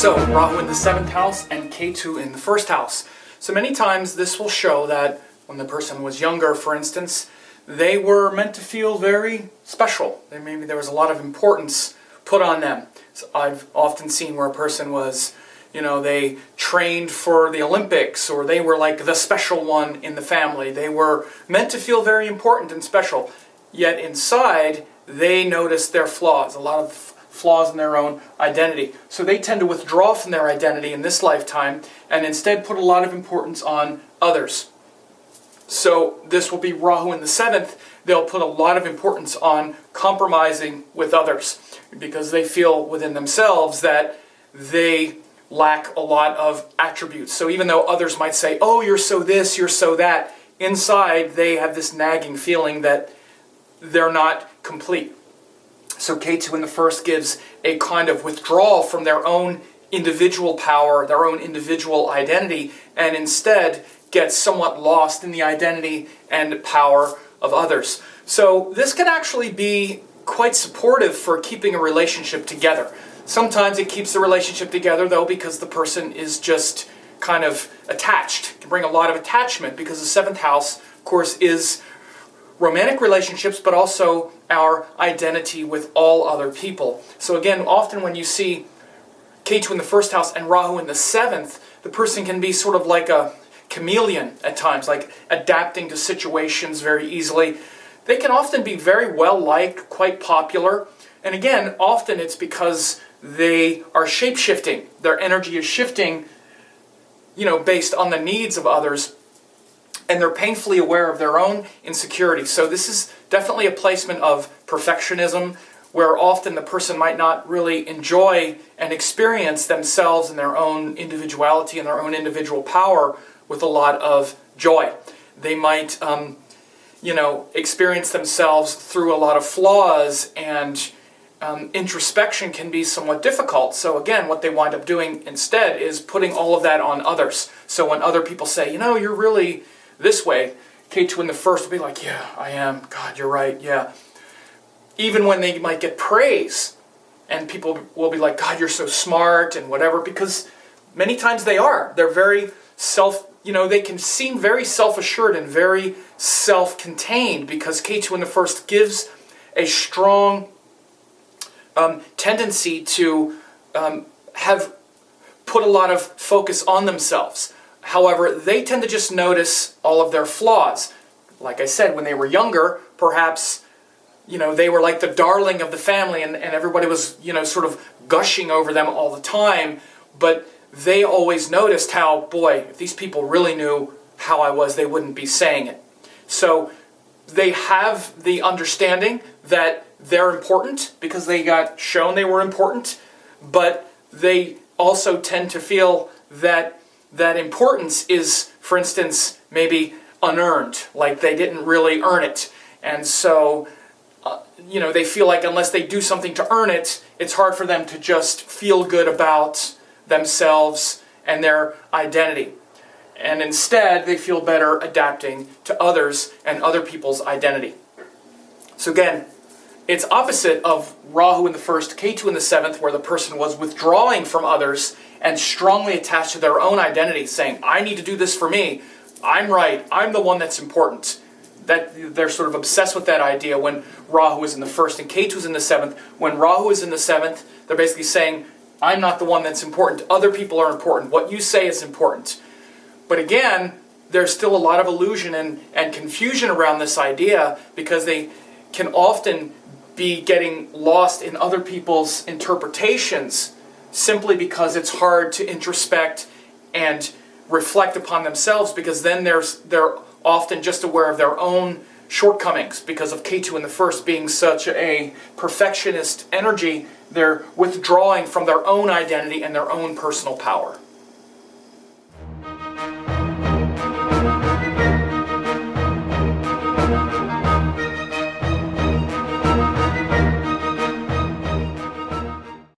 So, Rahu in the 7th house and Ketu in the 1st house. So many times this will show that when the person was younger, for instance, they were meant to feel very special. Maybe there was a lot of importance put on them. So I've often seen where a person was, they trained for the Olympics, or they were like the special one in the family. They were meant to feel very important and special. Yet inside, they noticed their flaws, a lot of flaws in their own identity. So they tend to withdraw from their identity in this lifetime and instead put a lot of importance on others. So this will be Rahu in the 7th. They'll put a lot of importance on compromising with others because they feel within themselves that they lack a lot of attributes. So even though others might say, oh, you're so this, you're so that, inside they have this nagging feeling that they're not complete. So Ketu in the 1st gives a kind of withdrawal from their own individual power, their own individual identity, and instead gets somewhat lost in the identity and power of others. So this can actually be quite supportive for keeping a relationship together. Sometimes it keeps the relationship together, though, because the person is just kind of attached. It can bring a lot of attachment because the 7th house, of course, is romantic relationships, but also our identity with all other people. So again, often when you see Ketu in the 1st house and Rahu in the 7th, the person can be sort of like a chameleon at times, like adapting to situations very easily. They can often be very well liked, quite popular. And again, often it's because they are shape-shifting. Their energy is shifting, based on the needs of others. And they're painfully aware of their own insecurities. So this is definitely a placement of perfectionism, where often the person might not really enjoy and experience themselves and their own individuality and their own individual power with a lot of joy. They might, experience themselves through a lot of flaws, and introspection can be somewhat difficult. So again, what they wind up doing instead is putting all of that on others. So when other people say, you're really this way, Ketu in the 1st will be like, yeah, I am. God, you're right, yeah. Even when they might get praise, and people will be like, God, you're so smart, and whatever, because many times they are. They're very they can seem very self-assured and very self-contained because Ketu in the 1st gives a strong tendency to have put a lot of focus on themselves. However, they tend to just notice all of their flaws. Like I said, when they were younger, perhaps, they were like the darling of the family and everybody was, sort of gushing over them all the time. But they always noticed how, boy, if these people really knew how I was, they wouldn't be saying it. So they have the understanding that they're important because they got shown they were important, but they also tend to feel that importance is, for instance, maybe unearned, like they didn't really earn it. And so, they feel like unless they do something to earn it, it's hard for them to just feel good about themselves and their identity. And instead, they feel better adapting to others and other people's identity. So again, it's opposite of Rahu in the 1st, Ketu in the 7th, where the person was withdrawing from others and strongly attached to their own identity, saying, I need to do this for me. I'm right. I'm the one that's important. That they're sort of obsessed with that idea when Rahu is in the 1st and Ketu is in the 7th. When Rahu is in the 7th, they're basically saying, I'm not the one that's important. Other people are important. What you say is important. But again, there's still a lot of illusion and confusion around this idea because they can often be getting lost in other people's interpretations simply because it's hard to introspect and reflect upon themselves, because then they're often just aware of their own shortcomings because of Ketu in the 1st being such a perfectionist energy. They're withdrawing from their own identity and their own personal power.